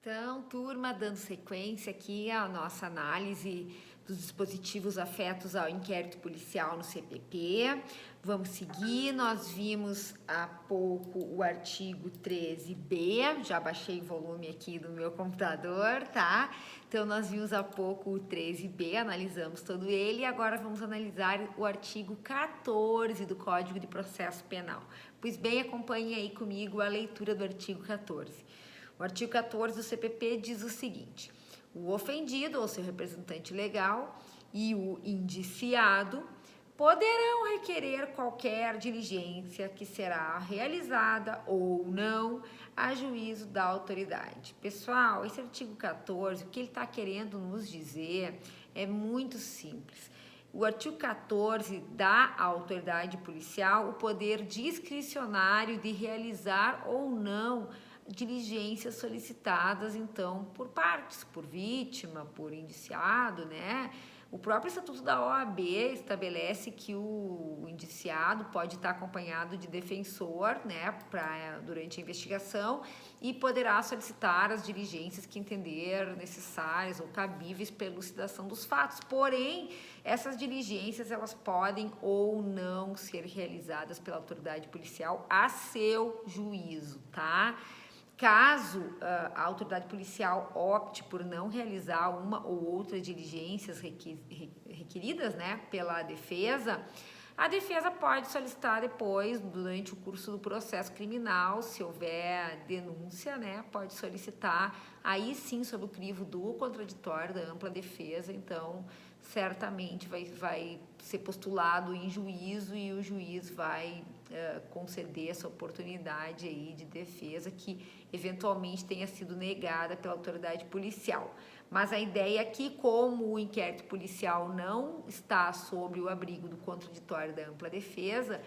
Então, turma, dando sequência aqui à nossa análise dos dispositivos afetos ao inquérito policial no CPP. Vamos seguir, nós vimos há pouco o artigo 13b, já baixei o volume aqui do meu computador, tá? Então, nós vimos há pouco o 13b, analisamos todo ele e agora vamos analisar o artigo 14 do Código de Processo Penal. Pois bem, acompanhe aí comigo a leitura do artigo 14. O artigo 14 do CPP diz o seguinte: o ofendido ou seu representante legal e o indiciado poderão requerer qualquer diligência que será realizada ou não a juízo da autoridade. Pessoal, esse artigo 14, o que ele está querendo nos dizer é muito simples. O artigo 14 dá à autoridade policial o poder discricionário de realizar ou não diligências solicitadas, então, por partes, por vítima, por indiciado, né? O próprio Estatuto da OAB estabelece que o indiciado pode estar acompanhado de defensor, né, durante a investigação e poderá solicitar as diligências que entender necessárias ou cabíveis pela elucidação dos fatos. Porém, essas diligências, elas podem ou não ser realizadas pela autoridade policial a seu juízo, tá? Caso a autoridade policial opte por não realizar uma ou outra diligências requeridas, né, pela defesa, a defesa pode solicitar depois, durante o curso do processo criminal, se houver denúncia, né, pode solicitar, aí sim, sob o crivo do contraditório, da ampla defesa, então, certamente vai ser postulado em juízo e o juiz vai conceder essa oportunidade aí de defesa que eventualmente tenha sido negada pela autoridade policial. Mas a ideia é que, como o inquérito policial não está sob o abrigo do contraditório da ampla defesa,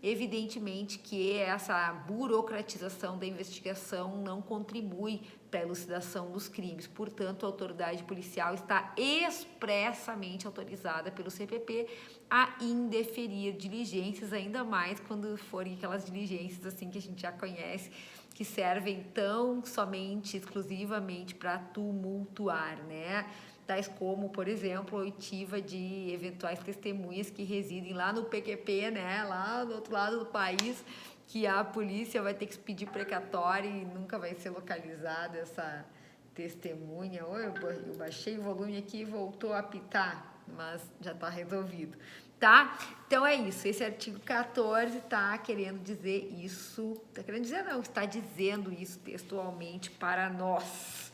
evidentemente que essa burocratização da investigação não contribui para a elucidação dos crimes. Portanto, a autoridade policial está expressamente autorizada pelo CPP a indeferir diligências, ainda mais quando forem aquelas diligências assim que a gente já conhece, que servem tão somente, exclusivamente para tumultuar, né? Tais como, por exemplo, a oitiva de eventuais testemunhas que residem lá no PQP, né? Lá do outro lado do país, que a polícia vai ter que pedir precatório e nunca vai ser localizada essa testemunha. Eu baixei o volume aqui e voltou a apitar, mas já está resolvido, tá? Então é isso, esse artigo 14 está querendo dizer isso, está querendo dizer não, está dizendo isso textualmente para nós,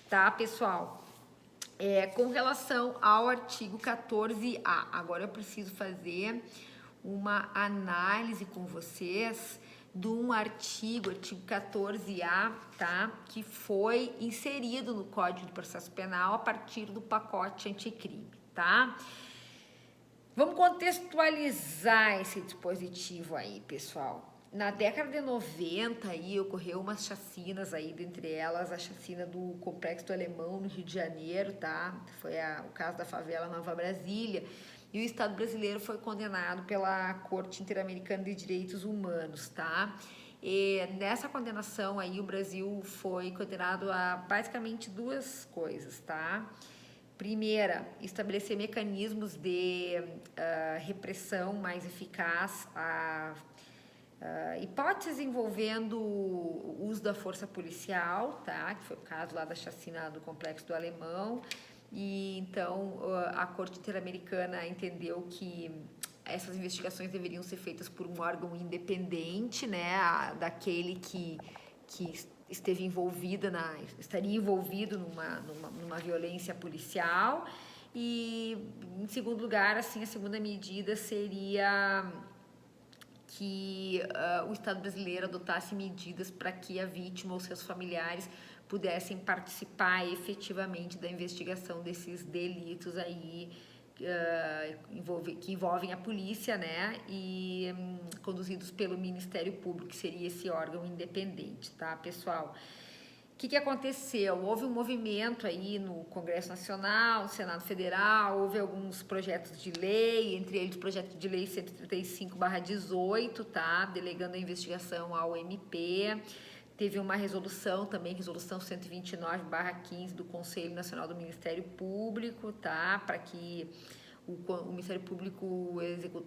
tá, pessoal? Com relação ao artigo 14A, agora eu preciso fazer uma análise com vocês de um artigo 14A, tá? Que foi inserido no Código de Processo Penal a partir do pacote anticrime, tá? Vamos contextualizar esse dispositivo aí, pessoal. Na década de 90 aí ocorreu umas chacinas aí, dentre elas a chacina do Complexo do Alemão no Rio de Janeiro, tá? Foi o caso da favela Nova Brasília. E o Estado brasileiro foi condenado pela Corte Interamericana de Direitos Humanos, tá? E nessa condenação aí o Brasil foi condenado a basicamente duas coisas, tá? Primeira, estabelecer mecanismos de repressão mais eficaz a hipóteses envolvendo o uso da força policial, tá? Que foi o caso lá da chacina do Complexo do Alemão. E então a Corte Interamericana entendeu que essas investigações deveriam ser feitas por um órgão independente, né? Daquele que estaria envolvido numa violência policial. E, em segundo lugar, assim, a segunda medida seria que o Estado brasileiro adotasse medidas para que a vítima ou seus familiares pudessem participar efetivamente da investigação desses delitos aí que envolvem a polícia, né, e conduzidos pelo Ministério Público, que seria esse órgão independente, tá, pessoal? O que aconteceu? Houve um movimento aí no Congresso Nacional, no Senado Federal, houve alguns projetos de lei, entre eles o projeto de lei 135/18, tá? Delegando a investigação ao MP. teve uma resolução também, resolução 129/15 do Conselho Nacional do Ministério Público, tá? Para que o Ministério Público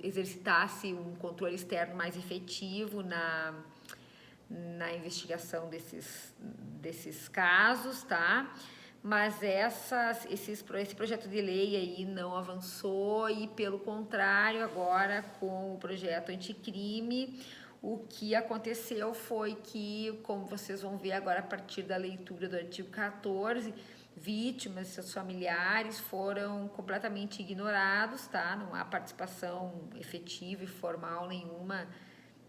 exercitasse um controle externo mais efetivo na investigação desses casos, tá? Mas esse projeto de lei aí não avançou e, pelo contrário, agora com o projeto anticrime, o que aconteceu foi que, como vocês vão ver agora a partir da leitura do artigo 14, vítimas e seus familiares foram completamente ignorados, tá? Não há participação efetiva e formal nenhuma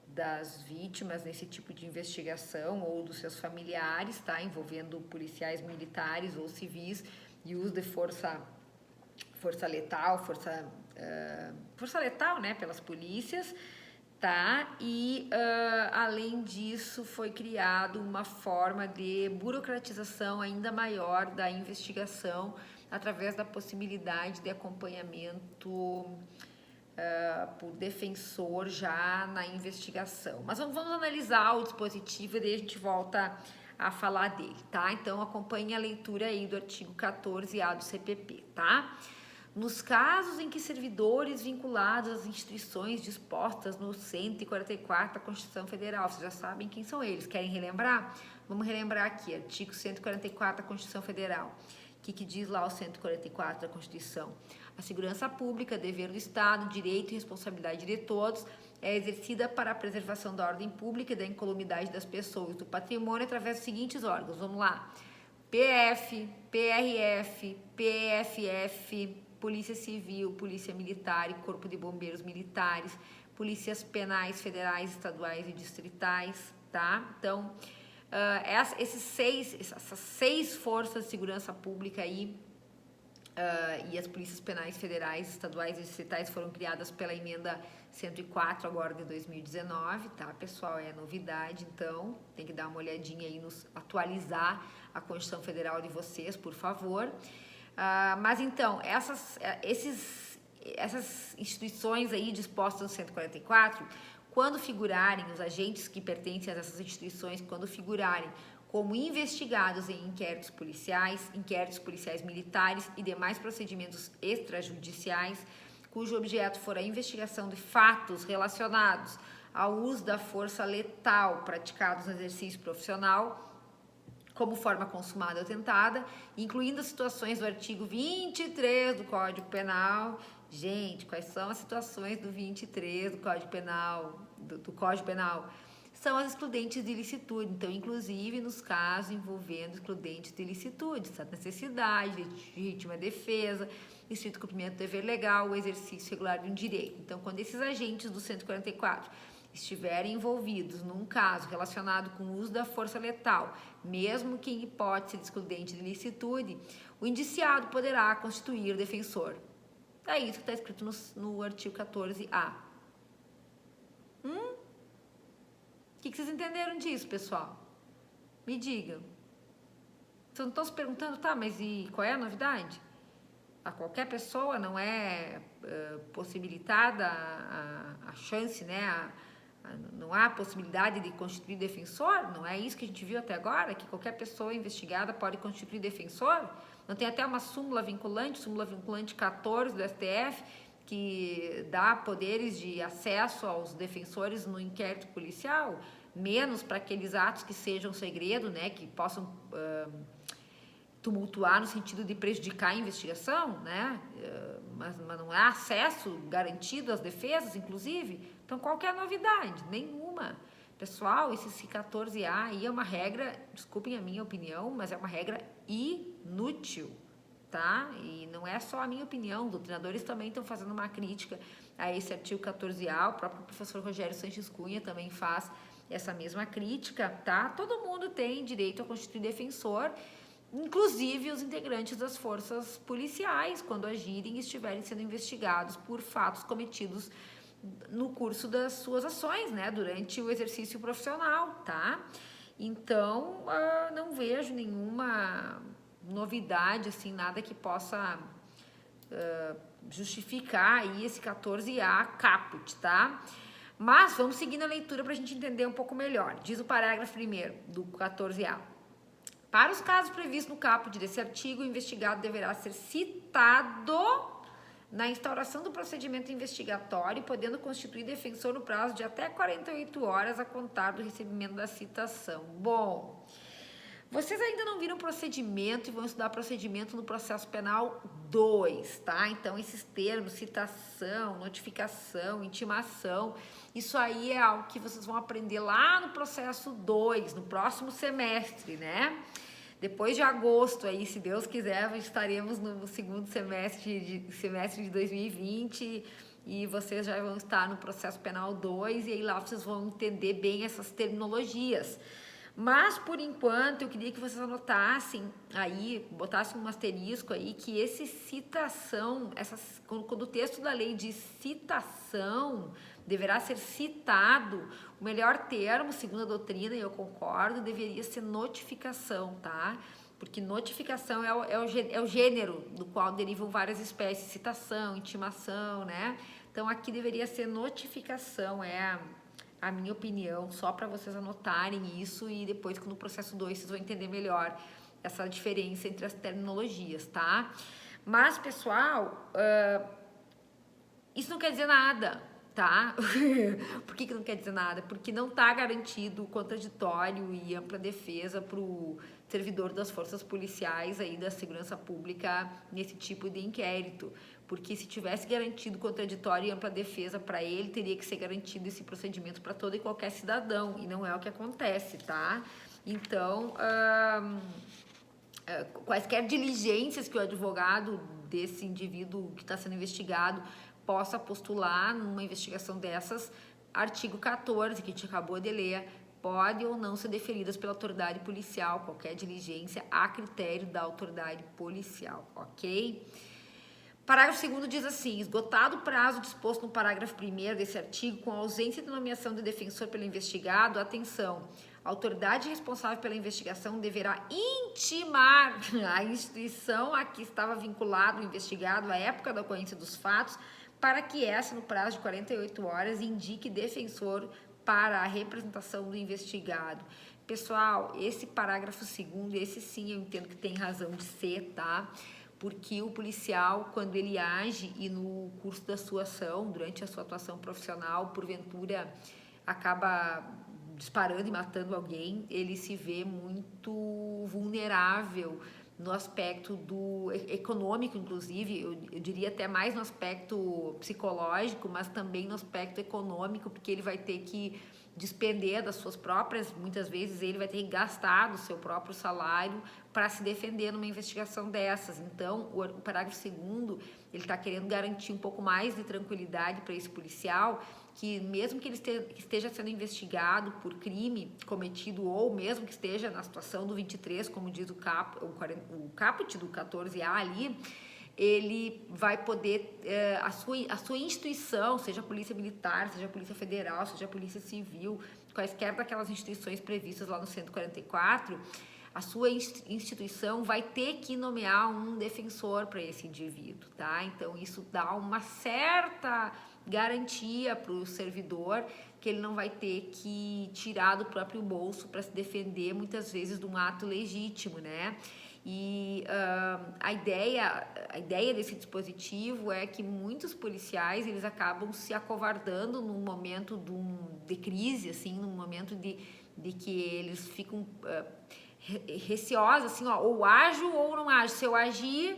das vítimas nesse tipo de investigação ou dos seus familiares, tá? Envolvendo policiais militares ou civis e uso de força letal, força letal, né? Pelas polícias, tá? E além disso foi criado uma forma de burocratização ainda maior da investigação através da possibilidade de acompanhamento por defensor já na investigação. Mas vamos analisar o dispositivo e daí a gente volta a falar dele, tá? Então acompanhe a leitura aí do artigo 14A do CPP, tá? Nos casos em que servidores vinculados às instituições dispostas no 144 da Constituição Federal, vocês já sabem quem são eles, querem relembrar? Vamos relembrar aqui, artigo 144 da Constituição Federal. O que diz lá o 144 da Constituição? A segurança pública, dever do Estado, direito e responsabilidade de todos, é exercida para a preservação da ordem pública e da incolumidade das pessoas e do patrimônio através dos seguintes órgãos. Vamos lá. PF, PRF, PFF, Polícia Civil, Polícia Militar e Corpo de Bombeiros Militares, Polícias Penais Federais, Estaduais e Distritais, tá? Então, essas seis forças de segurança pública aí e as polícias penais federais, estaduais e distritais foram criadas pela emenda 104 agora de 2019, tá, pessoal? É novidade, então tem que dar uma olhadinha aí, atualizar a Constituição Federal de vocês, por favor. Mas então, essas instituições aí dispostas no 144, quando figurarem, os agentes que pertencem a essas instituições, quando figurarem como investigados em inquéritos policiais militares e demais procedimentos extrajudiciais, cujo objeto for a investigação de fatos relacionados ao uso da força letal praticados no exercício profissional, como forma consumada ou tentada, incluindo as situações do artigo 23 do Código Penal. Gente, quais são as situações do 23 do Código Penal? Do Código Penal? São as excludentes de ilicitude. Então, inclusive, nos casos envolvendo excludentes de ilicitude, necessidade, legítima defesa, estrito cumprimento do dever legal, o exercício regular de um direito. Então, quando esses agentes do 144 estiverem envolvidos num caso relacionado com o uso da força letal, mesmo que em hipótese de excludente de ilicitude, o indiciado poderá constituir defensor. É isso que está escrito no artigo 14A. O que vocês entenderam disso, pessoal? Me digam. Vocês não estão se perguntando, tá, mas e qual é a novidade? A qualquer pessoa não é possibilitada a chance, né, não há possibilidade de constituir defensor? Não é isso que a gente viu até agora? Que qualquer pessoa investigada pode constituir defensor? Não tem até uma súmula vinculante 14 do STF, que dá poderes de acesso aos defensores no inquérito policial, menos para aqueles atos que sejam segredo, né, que possam tumultuar no sentido de prejudicar a investigação, né, mas não há acesso garantido às defesas, inclusive. Então, qual que é a novidade? Nenhuma. Pessoal, esse 14A aí é uma regra, desculpem a minha opinião, mas é uma regra inútil, tá? E não é só a minha opinião, doutrinadores também estão fazendo uma crítica a esse artigo 14A, o próprio professor Rogério Sanches Cunha também faz essa mesma crítica, tá? Todo mundo tem direito a constituir defensor, inclusive os integrantes das forças policiais, quando agirem e estiverem sendo investigados por fatos cometidos no curso das suas ações, né, durante o exercício profissional, tá? Então, não vejo nenhuma novidade, assim, nada que possa justificar aí esse 14A caput, tá? Mas vamos seguir na leitura para a gente entender um pouco melhor. Diz o parágrafo 1º do 14A. Para os casos previstos no caput desse artigo, o investigado deverá ser citado na instauração do procedimento investigatório, podendo constituir defensor no prazo de até 48 horas a contar do recebimento da citação. Bom, vocês ainda não viram procedimento e vão estudar procedimento no processo penal 2, tá? Então, esses termos, citação, notificação, intimação, isso aí é algo que vocês vão aprender lá no processo 2, no próximo semestre, né? Depois de agosto, aí, se Deus quiser, estaremos no segundo semestre de 2020 e vocês já vão estar no processo penal 2 e aí lá vocês vão entender bem essas terminologias. Mas, por enquanto, eu queria que vocês anotassem aí, botassem um asterisco aí, que esse citação, quando o texto da lei diz citação, deverá ser citado, o melhor termo, segundo a doutrina, e eu concordo, deveria ser notificação, tá? Porque notificação é o gênero do qual derivam várias espécies, citação, intimação, né? Então, aqui deveria ser notificação, a minha opinião, só para vocês anotarem isso e depois que no processo 2 vocês vão entender melhor essa diferença entre as terminologias, tá? Mas, pessoal, isso não quer dizer nada, tá? Por que não quer dizer nada? Porque não está garantido contraditório e ampla defesa para o servidor das forças policiais aí da segurança pública nesse tipo de inquérito. Porque se tivesse garantido contraditório e ampla defesa para ele, teria que ser garantido esse procedimento para todo e qualquer cidadão, e não é o que acontece, tá? Então, quaisquer diligências que o advogado desse indivíduo que está sendo investigado possa postular numa investigação dessas, artigo 14, que a gente acabou de ler, pode ou não ser deferidas pela autoridade policial, qualquer diligência a critério da autoridade policial, ok? Parágrafo 2º diz assim: esgotado o prazo disposto no parágrafo 1º desse artigo, com ausência de nomeação de defensor pelo investigado, atenção, a autoridade responsável pela investigação deverá intimar a instituição a que estava vinculado o investigado à época da ocorrência dos fatos, para que essa, no prazo de 48 horas, indique defensor para a representação do investigado. Pessoal, esse parágrafo 2º, esse sim eu entendo que tem razão de ser, tá? Porque o policial, quando ele age e no curso da sua ação, durante a sua atuação profissional, porventura acaba disparando e matando alguém, ele se vê muito vulnerável no aspecto do econômico, inclusive, eu diria até mais no aspecto psicológico, mas também no aspecto econômico, porque ele vai ter que despender das suas próprias, muitas vezes ele vai ter que gastar do seu próprio salário para se defender numa investigação dessas. Então, o parágrafo 2º, ele está querendo garantir um pouco mais de tranquilidade para esse policial, que mesmo que ele esteja sendo investigado por crime cometido ou mesmo que esteja na situação do 23, como diz o caput do 14A ali, ele vai poder, a sua instituição, seja a Polícia Militar, seja a Polícia Federal, seja a Polícia Civil, quaisquer daquelas instituições previstas lá no 144, a sua instituição vai ter que nomear um defensor para esse indivíduo, tá? Então, isso dá uma certa garantia para o servidor que ele não vai ter que tirar do próprio bolso para se defender, muitas vezes, de um ato legítimo, né? E a ideia desse dispositivo é que muitos policiais eles acabam se acovardando num momento de crise, assim, num momento de que eles ficam receosos, assim, ó, ou ajo ou não ajo. Se eu agir,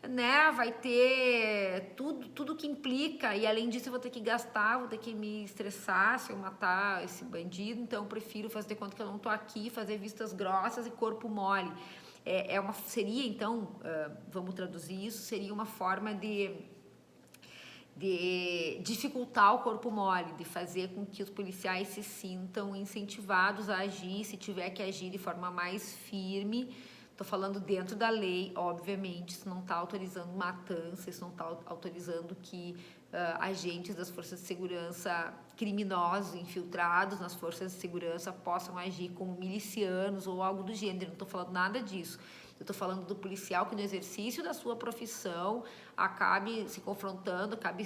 né, vai ter tudo que implica, e além disso eu vou ter que gastar, vou ter que me estressar se eu matar esse bandido, então eu prefiro fazer de conta que eu não tô aqui, fazer vistas grossas e corpo mole. Seria, então, vamos traduzir isso, seria uma forma de dificultar o corpo mole, de fazer com que os policiais se sintam incentivados a agir, se tiver que agir de forma mais firme. Estou falando dentro da lei, obviamente, isso não está autorizando matança, isso não está autorizando que agentes das forças de segurança, criminosos infiltrados nas forças de segurança, possam agir como milicianos ou algo do gênero. Não estou falando nada disso. Eu estou falando do policial que no exercício da sua profissão acabe se confrontando, acabe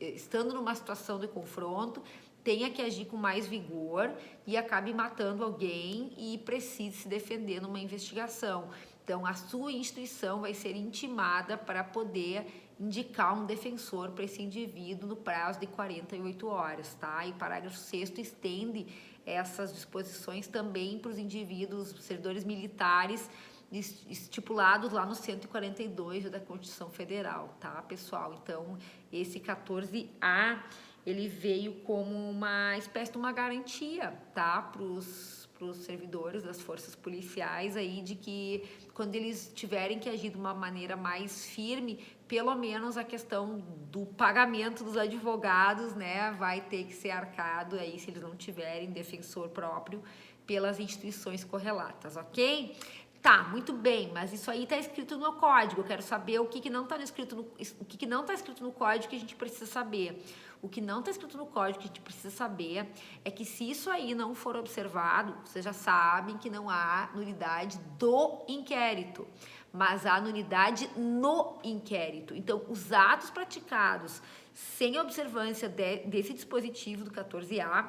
estando numa situação de confronto tenha que agir com mais vigor e acabe matando alguém e precise se defender numa investigação. Então, a sua instituição vai ser intimada para poder indicar um defensor para esse indivíduo no prazo de 48 horas, tá? E o parágrafo 6º estende essas disposições também para os indivíduos, servidores militares, estipulados lá no 142 da Constituição Federal, tá, pessoal? Então, esse 14A, ele veio como uma espécie de uma garantia, tá, para os servidores das forças policiais aí, de que quando eles tiverem que agir de uma maneira mais firme, pelo menos a questão do pagamento dos advogados, né, vai ter que ser arcado aí, se eles não tiverem defensor próprio, pelas instituições correlatas, ok? Tá, muito bem, mas isso aí tá escrito no código. Eu quero saber o que não tá escrito no código que a gente precisa saber. O que não está escrito no código que a gente precisa saber é que se isso aí não for observado, vocês já sabem que não há nulidade do inquérito, mas há nulidade no inquérito. Então, os atos praticados sem observância desse dispositivo do 14A,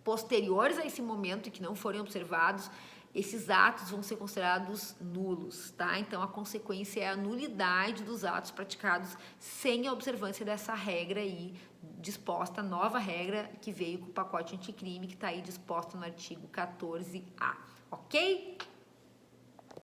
posteriores a esse momento e que não forem observados, esses atos vão ser considerados nulos, tá? Então, a consequência é a nulidade dos atos praticados sem a observância dessa regra aí, disposta, nova regra que veio com o pacote anticrime, que está aí disposta no artigo 14A, ok?